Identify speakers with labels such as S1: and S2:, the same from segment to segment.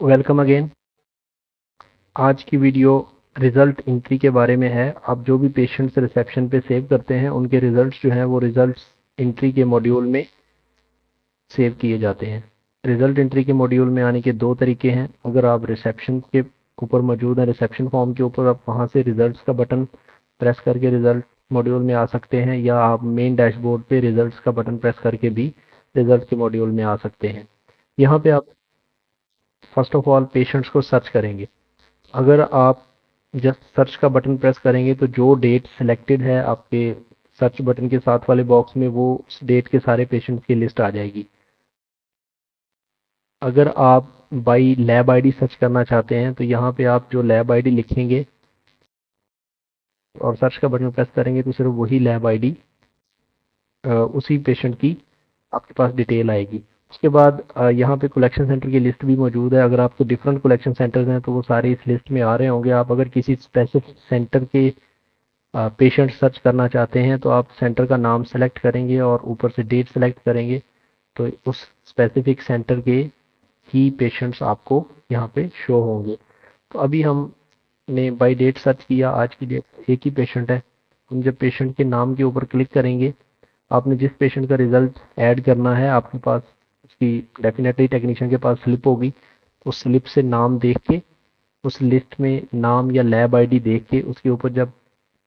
S1: Welcome again. आज की video result entry के बारे में है। आप जो भी पेशेंट्स रिसेप्शन पे सेव करते हैं उनके रिज़ल्ट्स जो हैं वो रिज़ल्ट्स एंट्री के मॉड्यूल में सेव किए जाते हैं। रिज़ल्ट एंट्री के मॉड्यूल में आने के दो तरीके हैं। अगर आप रिसेप्शन के ऊपर मौजूद हैं, रिसेप्शन फॉर्म के ऊपर, आप वहाँ से रिज़ल्ट्स का बटन प्रेस करके रिज़ल्ट मॉड्यूल में आ सकते हैं, या आप मेन डैशबोर्ड पे रिज़ल्ट्स का बटन प्रेस करके भी रिज़ल्ट के मॉड्यूल में आ सकते हैं। यहाँ पे आप फर्स्ट ऑफ ऑल पेशेंट्स को सर्च करेंगे। अगर आप जस्ट सर्च का बटन प्रेस करेंगे तो जो डेट सिलेक्टेड है आपके सर्च बटन के साथ वाले बॉक्स में, वो उस डेट के सारे पेशेंट्स की लिस्ट आ जाएगी। अगर आप बाई लैब आईडी सर्च करना चाहते हैं तो यहाँ पे आप जो लैब आईडी लिखेंगे और सर्च का बटन प्रेस करेंगे तो सिर्फ वही लैब आईडी उसी पेशेंट की आपके पास डिटेल आएगी। उसके बाद यहाँ पे कलेक्शन सेंटर की लिस्ट भी मौजूद है। अगर आपको डिफरेंट कलेक्शन सेंटर्स हैं तो वो सारे इस लिस्ट में आ रहे होंगे। आप अगर किसी स्पेसिफिक सेंटर के पेशेंट सर्च करना चाहते हैं तो आप सेंटर का नाम सेलेक्ट करेंगे और ऊपर से डेट सेलेक्ट करेंगे, तो उस स्पेसिफिक सेंटर के ही पेशेंट्स आपको यहाँ पे शो होंगे। तो अभी हमने बाय डेट सर्च किया, आज की डेट एक ही पेशेंट है। हम जब पेशेंट के नाम के ऊपर क्लिक करेंगे, आपने जिस पेशेंट का रिजल्ट ऐड करना है आपके पास उसकी डेफिनेटली टेक्नीशियन के पास स्लिप होगी। उस स्लिप से नाम देख के, उस लिस्ट में नाम या लैब आईडी देख के उसके ऊपर जब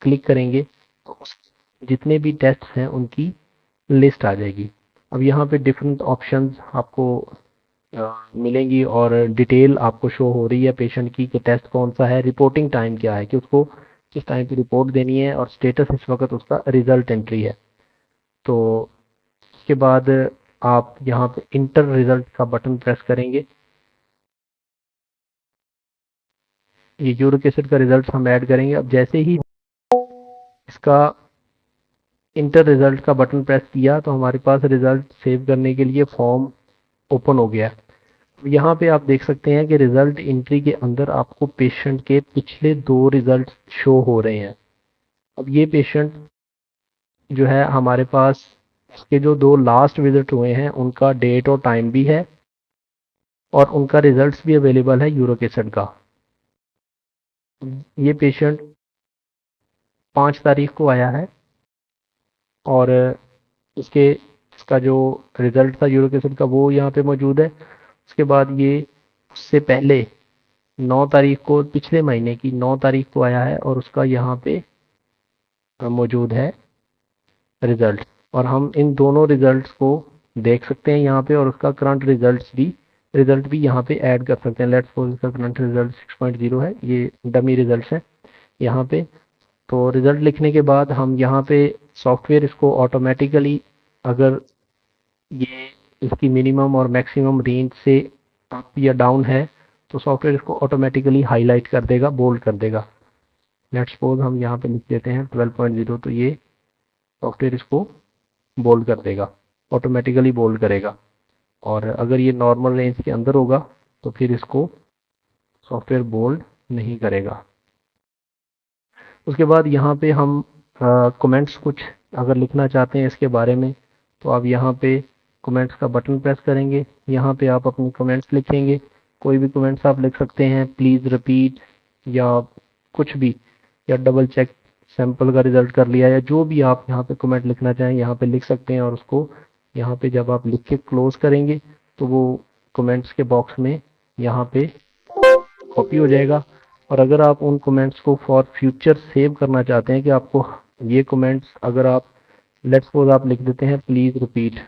S1: क्लिक करेंगे तो उस जितने भी टेस्ट हैं उनकी लिस्ट आ जाएगी। अब यहाँ पे डिफरेंट ऑप्शंस आपको मिलेंगी और डिटेल आपको शो हो रही है पेशेंट की कि टेस्ट कौन सा है, रिपोर्टिंग टाइम क्या है कि उसको किस टाइम पे रिपोर्ट देनी है, और स्टेटस इस वक्त उसका रिजल्ट एंट्री है। तो उसके बाद आप यहाँ पे इंटर रिजल्ट का बटन प्रेस करेंगे। ये यूरिक एसिड का रिजल्ट हम ऐड करेंगे। अब जैसे ही इसका इंटर रिजल्ट का बटन प्रेस किया तो हमारे पास रिजल्ट सेव करने के लिए फॉर्म ओपन हो गया। यहाँ पे आप देख सकते हैं कि रिजल्ट एंट्री के अंदर आपको पेशेंट के पिछले दो रिजल्ट शो हो रहे हैं। अब ये पेशेंट जो है हमारे पास, इसके जो दो लास्ट विजिट हुए हैं उनका डेट और टाइम भी है और उनका रिजल्ट्स भी अवेलेबल है यूरिक एसिड का। ये पेशेंट 5 तारीख को आया है और इसके इसका जो रिजल्ट था यूरिक एसिड का वो यहाँ पे मौजूद है। उसके बाद ये उससे पहले 9 तारीख को, पिछले महीने की 9 तारीख को आया है और उसका यहाँ पे मौजूद है रिजल्ट। और हम इन दोनों रिजल्ट्स को देख सकते हैं यहाँ पे, और उसका करंट रिजल्ट भी यहाँ पे ऐड कर सकते हैं। लेट्स सपोज इसका करंट रिजल्ट 6.0 है, ये डमी रिजल्ट है यहाँ पे। तो रिजल्ट लिखने के बाद हम यहाँ पे सॉफ्टवेयर इसको ऑटोमेटिकली, अगर ये इसकी मिनिमम और मैक्सिमम रेंज से अप या डाउन है तो सॉफ्टवेयर इसको ऑटोमेटिकली हाईलाइट कर देगा, बोल्ड कर देगा। लेट्स सपोज हम यहाँ पे लिख देते हैं 12.0, तो ये सॉफ्टवेयर इसको बोल्ड कर देगा, ऑटोमेटिकली बोल्ड करेगा। और अगर ये नॉर्मल रेंज के अंदर होगा तो फिर इसको सॉफ्टवेयर बोल्ड नहीं करेगा। उसके बाद यहाँ पे हम कमेंट्स कुछ अगर लिखना चाहते हैं इसके बारे में तो आप यहाँ पे कमेंट्स का बटन प्रेस करेंगे। यहाँ पे आप अपने कमेंट्स लिखेंगे, कोई भी कमेंट्स आप लिख सकते हैं, प्लीज़ रिपीट या कुछ भी, या डबल चेक सैंपल का रिजल्ट कर लिया, या जो भी आप यहाँ पे कमेंट लिखना चाहें यहाँ पे लिख सकते हैं। और उसको यहाँ पे जब आप लिख के क्लोज करेंगे तो वो कमेंट्स के बॉक्स में यहाँ पे कॉपी हो जाएगा। और अगर आप उन कमेंट्स को फॉर फ्यूचर सेव करना चाहते हैं कि आपको ये कमेंट्स, अगर आप लेट्स सपोज आप लिख देते हैं प्लीज रिपीट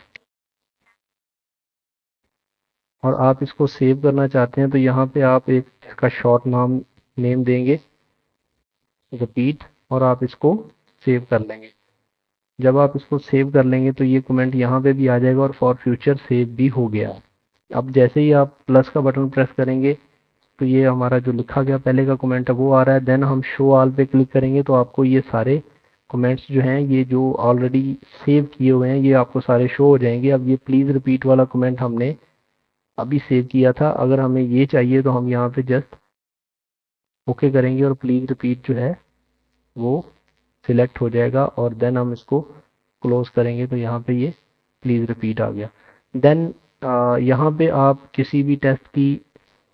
S1: और आप इसको सेव करना चाहते हैं, तो यहाँ पे आप एक इसका शॉर्ट नेम देंगे, रिपीट, और आप इसको सेव कर लेंगे। जब आप इसको सेव कर लेंगे तो ये कमेंट यहाँ पे भी आ जाएगा और फॉर फ्यूचर सेव भी हो गया। अब जैसे ही आप प्लस का बटन प्रेस करेंगे तो ये हमारा जो लिखा गया पहले का कमेंट है वो आ रहा है। देन हम शो ऑल पे क्लिक करेंगे तो आपको ये सारे कमेंट्स जो हैं, ये जो ऑलरेडी सेव किए हुए हैं, ये आपको सारे शो हो जाएंगे। अब ये प्लीज़ रिपीट वाला कमेंट हमने अभी सेव किया था, अगर हमें ये चाहिए तो हम यहाँ पे जस्ट ओके करेंगे और प्लीज़ रिपीट जो है वो सिलेक्ट हो जाएगा और देन हम इसको क्लोज करेंगे तो यहाँ पे ये प्लीज़ रिपीट आ गया। देन यहाँ पे आप किसी भी टेस्ट की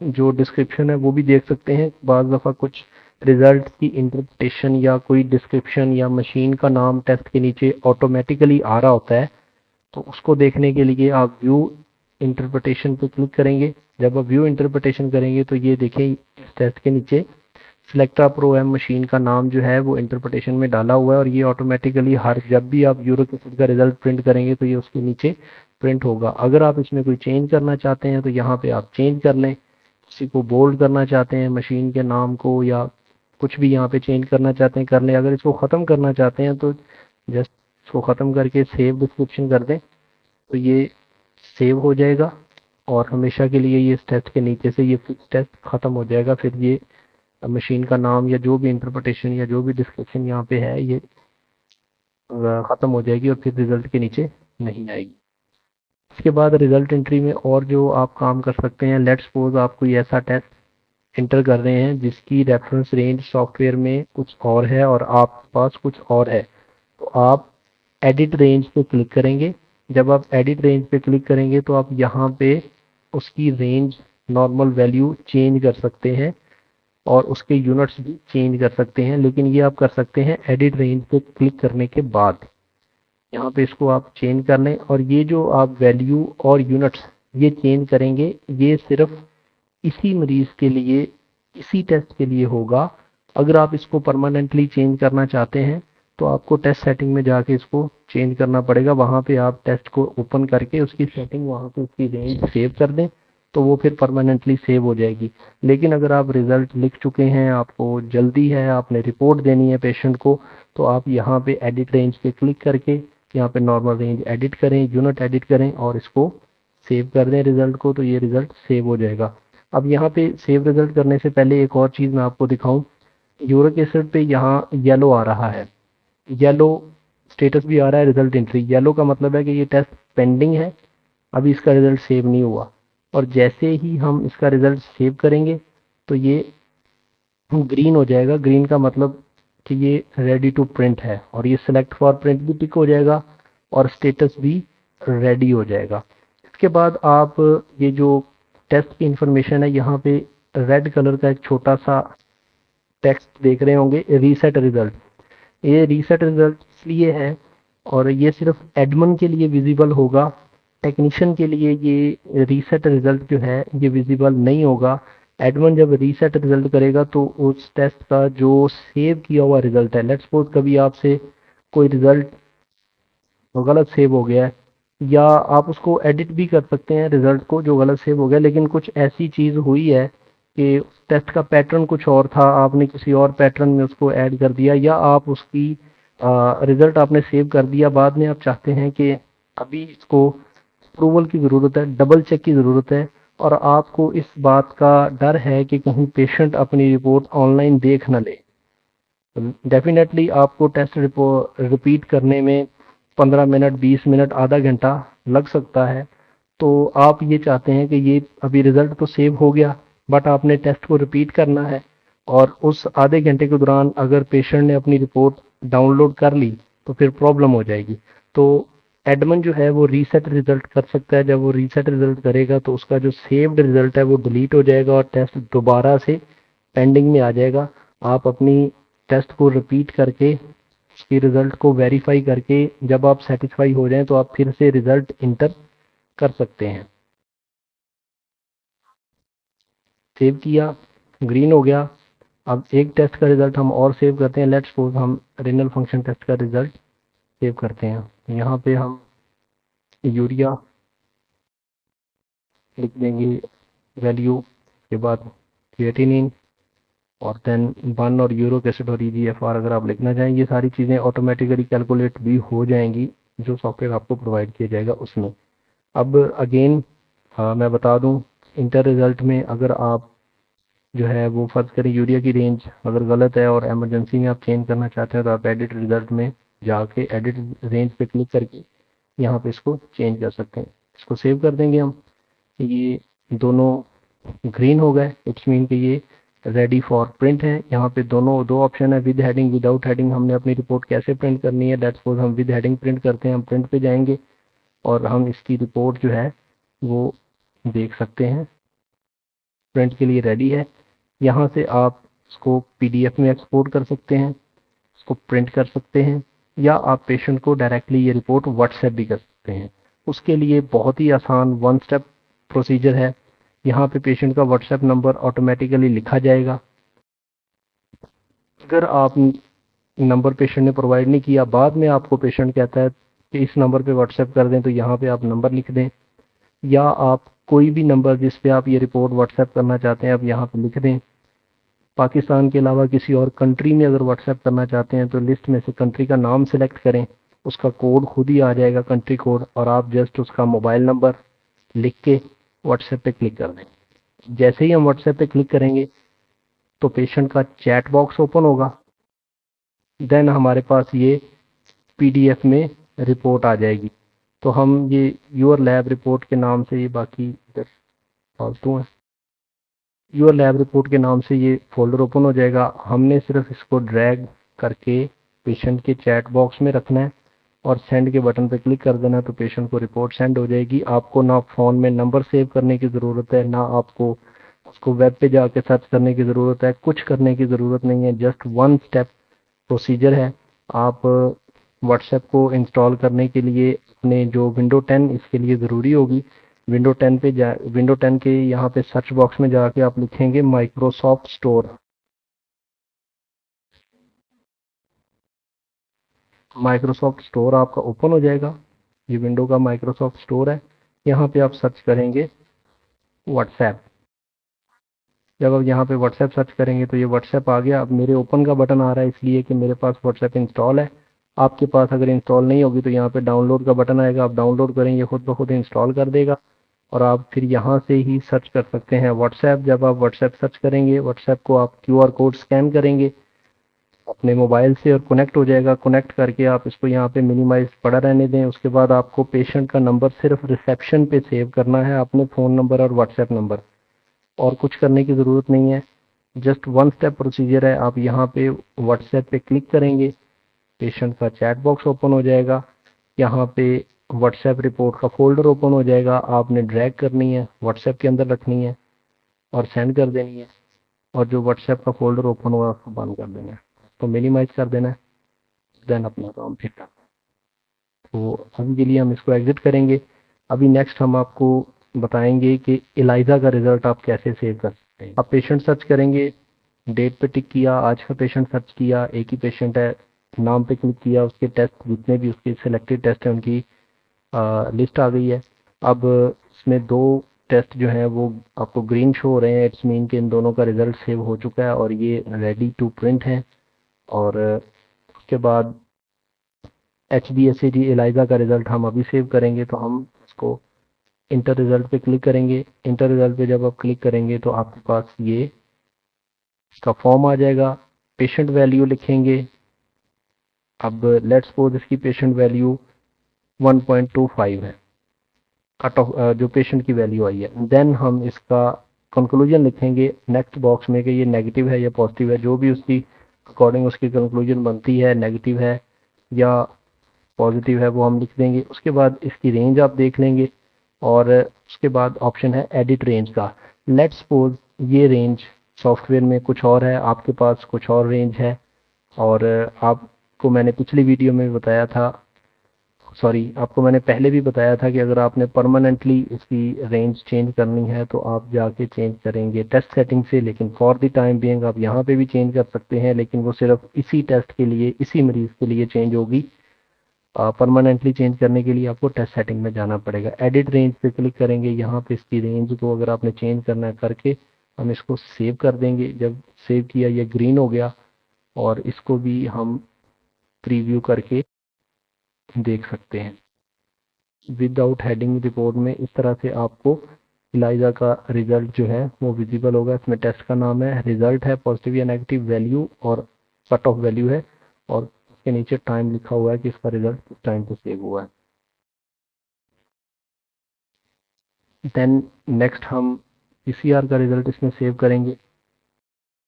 S1: जो डिस्क्रिप्शन है वो भी देख सकते हैं। बाज़ दफ़ा कुछ रिजल्ट की इंटरप्रिटेशन या कोई डिस्क्रिप्शन या मशीन का नाम टेस्ट के नीचे ऑटोमेटिकली आ रहा होता है, तो उसको देखने के लिए आप व्यू इंटरप्रिटेशन पे क्लिक करेंगे। जब आप व्यू इंटरप्रिटेशन करेंगे तो ये देखें इस टेस्ट के नीचे सिलेक्ट्रा प्रो एम मशीन का नाम जो है वो इंटरप्रिटेशन में डाला हुआ है, और ये ऑटोमेटिकली हर जब भी आप यूरिक एसिड का रिजल्ट प्रिंट करेंगे तो ये उसके नीचे प्रिंट होगा। अगर आप इसमें कोई चेंज करना चाहते हैं तो यहाँ पे आप चेंज कर लें। किसी को बोल्ड करना चाहते हैं मशीन के नाम को, या कुछ भी यहाँ पे चेंज करना चाहते हैं कर लें। अगर इसको ख़त्म करना चाहते हैं तो जस्ट इसको ख़त्म करके सेव डिस्क्रिप्शन कर दें, तो ये सेव हो जाएगा और हमेशा के लिए ये इस टेस्ट के नीचे से ये फिक्स टेस्ट ख़त्म हो जाएगा। फिर ये मशीन का नाम या जो भी इंटरप्रिटेशन या जो भी डिस्क्रिप्शन यहाँ पे है ये ख़त्म हो जाएगी और फिर रिजल्ट के नीचे नहीं आएगी। इसके बाद रिजल्ट एंट्री में और जो आप काम कर सकते हैं, लेट्स सपोज आप कोई ऐसा टेस्ट इंटर कर रहे हैं जिसकी रेफरेंस रेंज सॉफ्टवेयर में कुछ और है और आपके पास कुछ और है, तो आप एडिट रेंज पे क्लिक करेंगे। जब आप एडिट रेंज पे क्लिक करेंगे तो आप यहाँ पे उसकी रेंज नॉर्मल वैल्यू चेंज कर सकते हैं और उसके यूनिट्स भी चेंज कर सकते हैं, लेकिन ये आप कर सकते हैं एडिट रेंज पे क्लिक करने के बाद। यहाँ पे इसको आप चेंज कर लें, और ये जो आप वैल्यू और यूनिट्स ये चेंज करेंगे ये सिर्फ इसी मरीज के लिए, इसी टेस्ट के लिए होगा। अगर आप इसको परमानेंटली चेंज करना चाहते हैं तो आपको टेस्ट सेटिंग में जाके इसको चेंज करना पड़ेगा। वहाँ पे आप टेस्ट को ओपन करके उसकी सेटिंग वहाँ पे उसकी रेंज सेव कर दें तो वो फिर परमानेंटली सेव हो जाएगी। लेकिन अगर आप रिजल्ट लिख चुके हैं, आपको जल्दी है, आपने रिपोर्ट देनी है पेशेंट को, तो आप यहाँ पे एडिट रेंज पे क्लिक करके यहाँ पे नॉर्मल रेंज एडिट करें, यूनिट एडिट करें और इसको सेव कर दें रिजल्ट को, तो ये रिजल्ट सेव हो जाएगा। अब यहाँ पे सेव रिजल्ट करने से पहले एक और चीज़ मैं आपको दिखाऊं। यूरिक एसिड पे यहाँ येलो आ रहा है, येलो स्टेटस भी आ रहा है रिजल्ट एंट्री। येलो का मतलब है कि ये टेस्ट पेंडिंग है, अभी इसका रिजल्ट सेव नहीं हुआ। और जैसे ही हम इसका रिजल्ट सेव करेंगे तो ये ग्रीन हो जाएगा। ग्रीन का मतलब कि ये रेडी टू प्रिंट है, और ये सिलेक्ट फॉर प्रिंट भी टिक हो जाएगा और स्टेटस भी रेडी हो जाएगा। इसके बाद आप ये जो टेस्ट की इंफॉर्मेशन है यहाँ पे रेड कलर का एक छोटा सा टेक्स्ट देख रहे होंगे, रीसेट रिजल्ट। ये रीसेट रिजल्ट इसलिए है और ये सिर्फ एडमिन के लिए विजिबल होगा, टेक्नीशियन के लिए ये रीसेट रिजल्ट जो है ये विजिबल नहीं होगा। एडमिन जब रीसेट रिजल्ट करेगा तो उस टेस्ट का जो सेव किया हुआ रिजल्ट है, लेट्स सपोज कभी आपसे कोई रिजल्ट गलत सेव हो गया है, या आप उसको एडिट भी कर सकते हैं रिजल्ट को जो गलत सेव हो गया, लेकिन कुछ ऐसी चीज़ हुई है कि टेस्ट का पैटर्न कुछ और था, आपने किसी और पैटर्न में उसको ऐड कर दिया, या आप उसकी रिजल्ट आपने सेव कर दिया, बाद में आप चाहते हैं कि अभी इसको अप्रूवल की ज़रूरत है, डबल चेक की ज़रूरत है, और आपको इस बात का डर है कि कहीं पेशेंट अपनी रिपोर्ट ऑनलाइन देख ना ले। डेफिनेटली आपको टेस्ट रिपीट करने में 15 मिनट, 20 मिनट, आधा घंटा लग सकता है। तो आप ये चाहते हैं कि ये अभी रिजल्ट तो सेव हो गया बट आपने टेस्ट को रिपीट करना है, और उस आधे घंटे के दौरान अगर पेशेंट ने अपनी रिपोर्ट डाउनलोड कर ली तो फिर प्रॉब्लम हो जाएगी। तो एडमिन जो है वो रीसेट रिजल्ट कर सकता है। जब वो रीसेट रिजल्ट करेगा तो उसका जो सेव्ड रिजल्ट है वो डिलीट हो जाएगा और टेस्ट दोबारा से पेंडिंग में आ जाएगा। आप अपनी टेस्ट को रिपीट करके उसकी रिजल्ट को वेरीफाई करके जब आप सेटिस्फाई हो जाएं तो आप फिर से रिजल्ट इंटर कर सकते हैं। सेव किया, ग्रीन हो गया। अब एक टेस्ट का रिजल्ट हम और सेव करते हैं। लेट्स सपोज हम रिनल फंक्शन टेस्ट का रिजल्ट सेव करते हैं। यहाँ पे हम यूरिया लिख देंगे वैल्यू के बाद क्रिएटिनिन और देन 1 और यूरिक एसिड और ईजीएफआर अगर आप लिखना चाहें, ये सारी चीज़ें ऑटोमेटिकली कैलकुलेट भी हो जाएंगी जो सॉफ्टवेयर आपको प्रोवाइड किया जाएगा उसमें। अब अगेन मैं बता दूं, इंटर रिजल्ट में अगर आप जो है वो फर्ज करें यूरिया की रेंज अगर गलत है और एमरजेंसी में आप चेंज करना चाहते हैं तो आप एडिट रिजल्ट में जाके एडिट रेंज पे क्लिक करके यहाँ पे इसको चेंज कर सकते हैं। इसको सेव कर देंगे हम। ये दोनों ग्रीन हो गए, इट्स मीन कि ये रेडी फॉर प्रिंट है। यहाँ पे दोनों दो ऑप्शन है, विद हेडिंग, विदाउट हेडिंग। हमने अपनी रिपोर्ट कैसे प्रिंट करनी है, लेट्स सपोज हम विद हेडिंग प्रिंट करते हैं। हम प्रिंट पे जाएंगे और हम इसकी रिपोर्ट जो है वो देख सकते हैं। प्रिंट के लिए रेडी है। यहाँ से आप इसको पीडीएफ में एक्सपोर्ट कर सकते हैं, इसको प्रिंट कर सकते हैं, या आप पेशेंट को डायरेक्टली ये रिपोर्ट व्हाट्सएप भी कर सकते हैं। उसके लिए बहुत ही आसान वन स्टेप प्रोसीजर है। यहाँ पे पेशेंट का व्हाट्सएप नंबर ऑटोमेटिकली लिखा जाएगा। अगर आप नंबर पेशेंट ने प्रोवाइड नहीं किया, बाद में आपको पेशेंट कहता है कि इस नंबर पे व्हाट्सएप कर दें, तो यहाँ पे आप नंबर लिख दें, या आप कोई भी नंबर जिस पे आप ये रिपोर्ट व्हाट्सएप करना चाहते हैं आप यहाँ पे लिख दें। पाकिस्तान के अलावा किसी और कंट्री में अगर व्हाट्सएप करना चाहते हैं तो लिस्ट में से कंट्री का नाम सेलेक्ट करें, उसका कोड खुद ही आ जाएगा, कंट्री कोड, और आप जस्ट उसका मोबाइल नंबर लिख के व्हाट्सएप पे क्लिक कर दें। जैसे ही हम व्हाट्सएप पे क्लिक करेंगे तो पेशेंट का चैट बॉक्स ओपन होगा। देन हमारे पास ये पीडीएफ में रिपोर्ट आ जाएगी। तो हम ये योर लैब रिपोर्ट के नाम से, ये बाकी फालतू है, योर लैब रिपोर्ट के नाम से ये फोल्डर ओपन हो जाएगा। हमने सिर्फ इसको ड्रैग करके पेशेंट के चैट बॉक्स में रखना है और सेंड के बटन पर क्लिक कर देना, तो पेशेंट को रिपोर्ट सेंड हो जाएगी। आपको ना फ़ोन में नंबर सेव करने की ज़रूरत है, ना आपको उसको वेब पे जाके सर्च करने की ज़रूरत है, कुछ करने की ज़रूरत नहीं है। जस्ट वन स्टेप प्रोसीजर है। आप व्हाट्सएप को इंस्टॉल करने के लिए अपने जो विंडो 10 इसके लिए ज़रूरी होगी, विंडो 10 के यहाँ पे सर्च बॉक्स में जाके आप लिखेंगे माइक्रोसॉफ्ट स्टोर। माइक्रोसॉफ्ट स्टोर आपका ओपन हो जाएगा। ये विंडो का माइक्रोसॉफ्ट स्टोर है। यहाँ पे आप सर्च करेंगे व्हाट्सएप। जब आप यहाँ पे व्हाट्सएप सर्च करेंगे तो ये व्हाट्सएप आ गया। अब मेरे ओपन का बटन आ रहा है इसलिए कि मेरे पास व्हाट्सएप इंस्टॉल है। आपके पास अगर इंस्टॉल नहीं होगी तो यहाँ पे डाउनलोड का बटन आएगा, आप डाउनलोड करेंगे, खुद ब खुद इंस्टॉल कर देगा और आप फिर यहाँ से ही सर्च कर सकते हैं व्हाट्सएप। जब आप व्हाट्सएप सर्च करेंगे, व्हाट्सएप को आप क्यूआर कोड स्कैन करेंगे अपने मोबाइल से और कनेक्ट हो जाएगा। कनेक्ट करके आप इसको यहाँ पे मिनिमाइज पड़ा रहने दें। उसके बाद आपको पेशेंट का नंबर सिर्फ रिसेप्शन पे सेव करना है, अपने फ़ोन नंबर और व्हाट्सएप नंबर, और कुछ करने की ज़रूरत नहीं है। जस्ट वन स्टेप प्रोसीजर है। आप यहाँ पे व्हाट्सएप पे क्लिक करेंगे, पेशेंट का चैट बॉक्स ओपन हो जाएगा। यहाँ पे व्हाट्सएप रिपोर्ट का फोल्डर ओपन हो जाएगा। आपने ड्रैग करनी है, व्हाट्सएप के अंदर रखनी है और सेंड कर देनी है, और जो व्हाट्सएप का फोल्डर ओपन हुआ उसको बंद कर देना है, तो मिनिमाइज कर देना है। देन अपना काम फिर करना है। तो अभी के लिए हम इसको एग्जिट करेंगे। अभी नेक्स्ट हम आपको बताएंगे कि एलाइजा का रिजल्ट आप कैसे सेव कर सकते हैं। आप पेशेंट सर्च करेंगे, डेट पे टिक किया, आज का पेशेंट सर्च किया, एक ही पेशेंट है, नाम पे क्लिक किया, उसके टेस्ट जितने भी उसके सिलेक्टेड टेस्ट हैं उनकी लिस्ट आ गई है। अब इसमें दो टेस्ट जो हैं वो आपको ग्रीन शो हो रहे हैं, इट्स मीन कि इन दोनों का रिजल्ट सेव हो चुका है और ये रेडी टू प्रिंट है। और उसके बाद HbA1c एलाइजा का रिजल्ट हम अभी सेव करेंगे, तो हम इसको इंटर रिजल्ट पे क्लिक करेंगे। इंटर रिजल्ट पे जब आप क्लिक करेंगे तो आपके पास ये इसका फॉर्म आ जाएगा। पेशेंट वैल्यू लिखेंगे। अब लेट्स सपोज इसकी पेशेंट वैल्यू 1.25 है, कट ऑफ जो पेशेंट की वैल्यू आई है। देन हम इसका कंक्लूजन लिखेंगे नेक्स्ट बॉक्स में कि ये नेगेटिव है या पॉजिटिव है, जो भी उसकी अकॉर्डिंग उसकी कंक्लूजन बनती है, नेगेटिव है या पॉजिटिव है वो हम लिख देंगे। उसके बाद इसकी रेंज आप देख लेंगे और उसके बाद ऑप्शन है एडिट रेंज का। लेट्स सपोज ये रेंज सॉफ्टवेयर में कुछ और है, आपके पास कुछ और रेंज है, और आपको मैंने पिछली वीडियो में भी बताया था, सॉरी आपको मैंने पहले भी बताया था कि अगर आपने परमानेंटली इसकी रेंज चेंज करनी है तो आप जाके चेंज करेंगे टेस्ट सेटिंग से। लेकिन फॉर द टाइम बीइंग आप यहाँ पे भी चेंज कर सकते हैं, लेकिन वो सिर्फ इसी टेस्ट के लिए, इसी मरीज के लिए चेंज होगी। परमानेंटली चेंज करने के लिए आपको टेस्ट सेटिंग में जाना पड़ेगा। एडिट रेंज पे क्लिक करेंगे, यहाँ पे इसकी रेंज को अगर आपने चेंज करना है करके हम इसको सेव कर देंगे। जब सेव किया ये ग्रीन हो गया, और इसको भी हम प्रीव्यू करके देख सकते हैं विदाउट हेडिंग रिपोर्ट में। इस तरह से आपको इलाइजा का रिजल्ट जो है वो विजिबल होगा। इसमें टेस्ट का नाम है, रिजल्ट है, पॉजिटिव या नेगेटिव वैल्यू और कट ऑफ वैल्यू है, और उसके नीचे टाइम लिखा हुआ है कि इसका रिजल्ट किस टाइम पे सेव हुआ है। देन नेक्स्ट हम पीसीआर का रिजल्ट इसमें सेव करेंगे।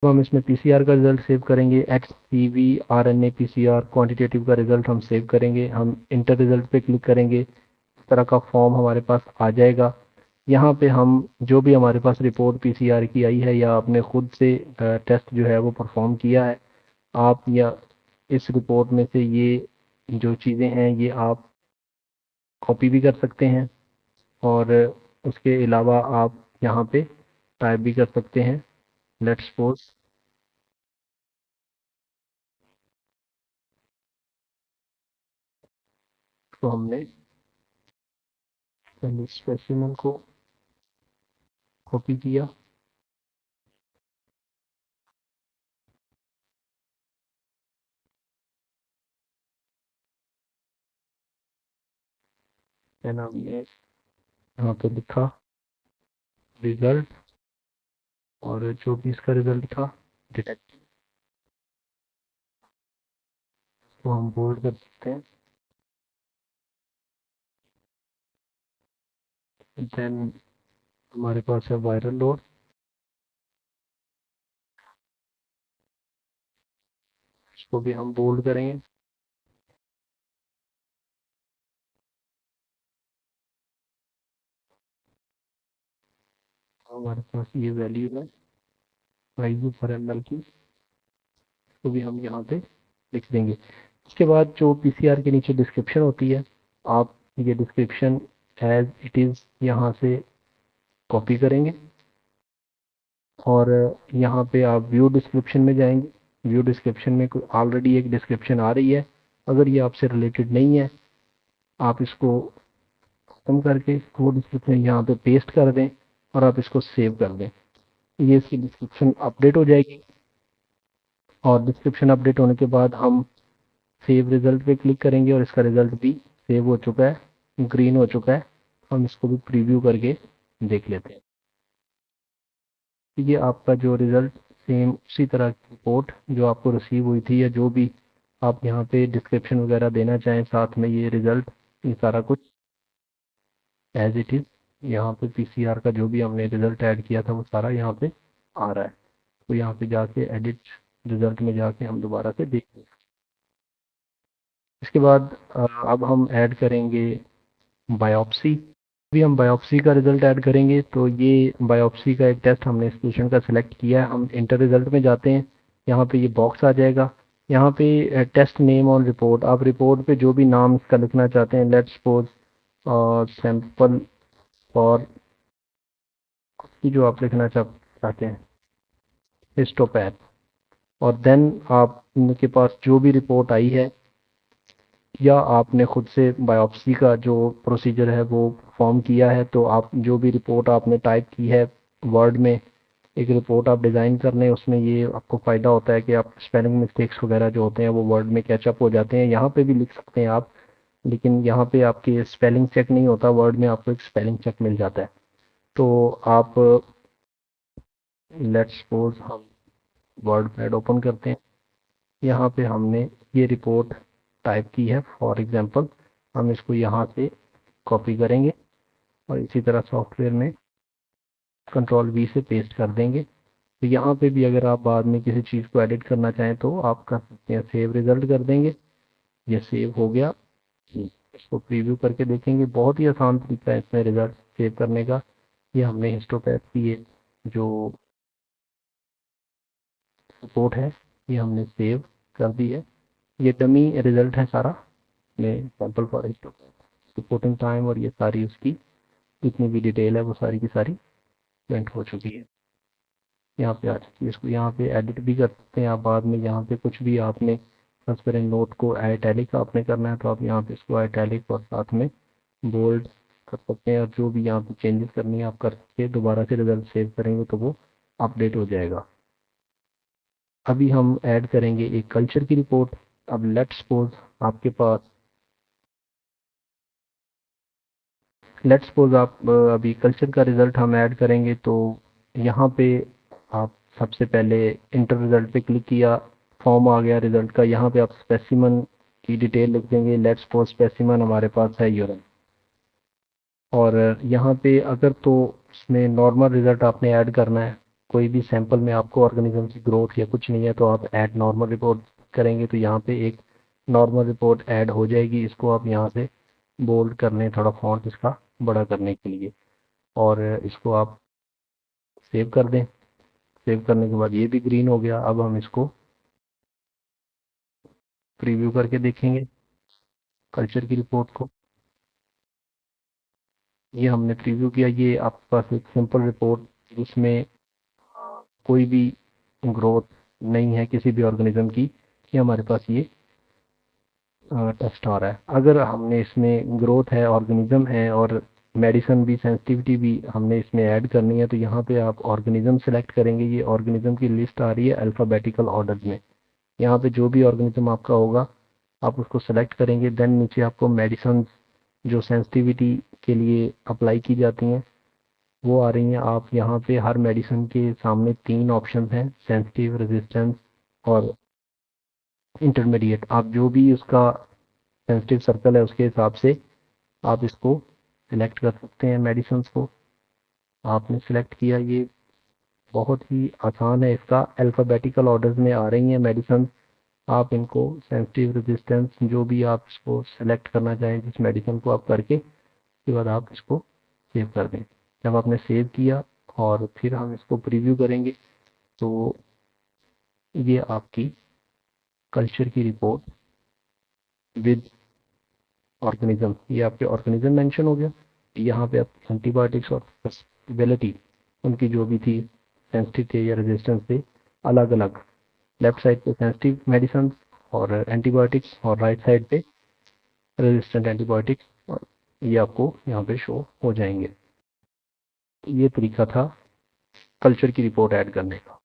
S1: तो हम इसमें पीसीआर का रिजल्ट सेव करेंगे, HCV RNA PCR क्वांटिटेटिव का रिजल्ट हम सेव करेंगे। हम इंटर रिजल्ट पे क्लिक करेंगे, इस तरह का फॉर्म हमारे पास आ जाएगा। यहाँ पे हम जो भी हमारे पास रिपोर्ट पीसीआर की आई है या आपने खुद से टेस्ट जो है वो परफॉर्म किया है, आप या इस रिपोर्ट में से ये जो चीज़ें हैं ये आप कॉपी भी कर सकते हैं, और उसके अलावा आप यहाँ पे टाइप भी कर सकते हैं। लेट्स सपोज तो हमने पहले स्पेसिमेन को कॉपी किया, देन हमने यहाँ पे लिखा रिजल्ट, और जो भी इसका रिजल्ट था डिटेक्ट, तो हम बोल्ड कर सकते हैं। देन हमारे पास है वायरल लोड, इसको भी हम बोल्ड करेंगे। हमारे पास ये वैल्यू है वैल्यू पर एम की, तो भी हम यहाँ पे लिख देंगे। उसके बाद जो पीसीआर के नीचे डिस्क्रिप्शन होती है, आप ये डिस्क्रिप्शन एज इट इज़ यहाँ से कॉपी करेंगे, और यहाँ पे आप व्यू डिस्क्रिप्शन में जाएंगे। व्यू डिस्क्रिप्शन में कोई ऑलरेडी एक डिस्क्रिप्शन आ रही है, अगर ये आपसे रिलेटेड नहीं है आप इसको खत्म करके वो डिस्क्रिप्शन यहाँ पे पेस्ट कर दें और आप इसको सेव कर दें। ये इसकी डिस्क्रिप्शन अपडेट हो जाएगी, और डिस्क्रिप्शन अपडेट होने के बाद हम सेव रिजल्ट पे क्लिक करेंगे और इसका रिजल्ट भी सेव हो चुका है, ग्रीन हो चुका है। हम इसको भी प्रीव्यू करके देख लेते हैं। ये आपका जो रिजल्ट सेम उसी तरह की रिपोर्ट जो आपको रिसीव हुई थी, या जो भी आप यहाँ पे डिस्क्रिप्शन वगैरह देना चाहें साथ में ये रिजल्ट, ये सारा कुछ एज इट इज़ यहाँ पे पीसीआर का जो भी हमने रिजल्ट ऐड किया था वो सारा यहाँ पे आ रहा है। तो यहाँ पे जाके एडिट रिजल्ट में जाके हम दोबारा से देख लें। इसके बाद अब हम ऐड करेंगे बायोप्सी। अभी हम बायोप्सी का रिजल्ट ऐड करेंगे, तो ये बायोप्सी का एक टेस्ट हमने इस पेशेंट का सिलेक्ट किया है। हम इंटर रिजल्ट में जाते हैं, यहाँ पे ये बॉक्स आ जाएगा, यहाँ पे टेस्ट नेम ऑन रिपोर्ट, आप रिपोर्ट पे जो भी नाम इसका लिखना चाहते हैं, लेट्स सपोज सैंपल फॉर की जो आप लिखना चाहते हैं हिस्टोपैथ, और देन आपके पास जो भी रिपोर्ट आई है या आपने खुद से बायोप्सी का जो प्रोसीजर है वो फॉर्म किया है, तो आप जो भी रिपोर्ट आपने टाइप की है वर्ड में, एक रिपोर्ट आप डिज़ाइन कर लें, उसमें ये आपको फ़ायदा होता है कि आप स्पेलिंग मिस्टेक्स वगैरह जो होते हैं वो वर्ड में कैचअप हो जाते हैं। यहाँ पे भी लिख सकते हैं आप, लेकिन यहाँ पे आपकी स्पेलिंग चेक नहीं होता, वर्ड में आपको एक स्पेलिंग चेक मिल जाता है। तो आप लेट्स सपोज हम वर्ड पैड ओपन करते हैं, यहाँ पे हमने ये रिपोर्ट टाइप की है फॉर एग्जांपल, हम इसको यहाँ से कॉपी करेंगे और इसी तरह सॉफ्टवेयर में कंट्रोल वी से पेस्ट कर देंगे। तो यहाँ पे भी अगर आप बाद में किसी चीज़ को एडिट करना चाहें तो आप कर सकते हैं, सेव रिजल्ट कर देंगे, ये सेव हो गया। इसको प्रीव्यू करके देखेंगे, बहुत ही आसान तरीका है इसमें रिजल्ट सेव करने का। ये हमने हिस्टोपैथ की ये जो रिपोर्ट है ये हमने सेव कर दी है। ये डमी रिजल्ट है सारा, में sample for histopath reporting time, और ये सारी उसकी जितनी भी डिटेल है वो सारी की सारी प्रिंट हो चुकी है, यहाँ पे आ चुकी है। इसको यहाँ पे एडिट भी कर सकते हैं आप बाद में, यहाँ पे कुछ भी आपने ट्रांसपेरेंट नोट को आइटैलिक आपने करना है तो आप यहाँ पे इसको आइटैलिक और साथ में बोल्ड कर सकते हैं, और जो भी यहाँ पे चेंजेस करनी है आप करके दोबारा से रिजल्ट सेव करेंगे तो वो अपडेट हो जाएगा। अभी हम ऐड करेंगे एक कल्चर की रिपोर्ट। अब लेट्स सपोज आपके पास लेट्स सपोज आप अभी कल्चर का रिजल्ट हम ऐड करेंगे, तो यहाँ पे आप सबसे पहले इंटर रिजल्ट पे क्लिक किया, फॉर्म आ गया रिजल्ट का, यहाँ पे आप स्पेसिमन की डिटेल लिख देंगे। लेट्स सपोज स्पेसिमन हमारे पास है यूरिन, और यहाँ पे अगर तो उसमें नॉर्मल रिजल्ट आपने ऐड करना है, कोई भी सैंपल में आपको ऑर्गेनिज्म की ग्रोथ या कुछ नहीं है तो आप ऐड नॉर्मल रिपोर्ट करेंगे, तो यहाँ पे एक नॉर्मल रिपोर्ट ऐड हो जाएगी। इसको आप यहाँ से बोल्ड कर लें थोड़ा फॉन्ट इसका बड़ा करने के लिए। और इसको आप सेव कर दें। सेव करने के बाद ये भी ग्रीन हो गया। अब हम इसको प्रीव्यू करके देखेंगे कल्चर की रिपोर्ट को। ये हमने प्रीव्यू किया, ये आपके पास एक सिंपल रिपोर्ट जिसमें कोई भी ग्रोथ नहीं है किसी भी ऑर्गेनिज्म की, ये हमारे पास ये टेस्ट आ रहा है। अगर हमने इसमें ग्रोथ है, ऑर्गेनिज्म है और मेडिसिन भी, सेंसिटिविटी भी हमने इसमें ऐड करनी है, तो यहाँ पे आप ऑर्गेनिज्म सेलेक्ट करेंगे। ये ऑर्गेनिज्म की लिस्ट आ रही है अल्फ़ाबेटिकल ऑर्डर में। यहाँ पे जो भी ऑर्गेनिज्म आपका होगा आप उसको सेलेक्ट करेंगे। देन नीचे आपको मेडिसिन जो सेंसिटिविटी के लिए अप्लाई की जाती हैं वो आ रही हैं। आप यहाँ पे हर मेडिसिन के सामने 3 ऑप्शन हैं, सेंसिटिव, रेजिस्टेंस और इंटरमीडिएट। आप जो भी उसका सेंसिटिव सर्कल है उसके हिसाब से आप इसको सिलेक्ट कर सकते हैं मेडिसिन को। आपने सिलेक्ट किया, ये बहुत ही आसान है। इसका अल्फ़ाबेटिकल ऑर्डर में आ रही हैं मेडिसिन। आप इनको सेंसिटिव, रेजिस्टेंस जो भी आप इसको सेलेक्ट करना चाहें जिस मेडिसिन को आप करके, उसके बाद आप इसको सेव कर दें। जब आपने सेव किया और फिर हम इसको प्रीव्यू करेंगे तो ये आपकी कल्चर की रिपोर्ट विद ऑर्गेनिज्म, ये आपके ऑर्गेनिज्म मेंशन हो गया। यहाँ पे आप एंटीबायोटिक्स और पॉसिबिलिटी उनकी जो भी थी, सेंसिटिव थे या रेजिस्टेंस थे, अलग अलग। लेफ्ट साइड पे सेंसिटिव मेडिसिन और एंटीबायोटिक्स और राइट साइड पे रेजिस्टेंट एंटीबायोटिक्स, और ये आपको यहाँ पे शो हो जाएंगे। ये तरीका था कल्चर की रिपोर्ट ऐड करने का।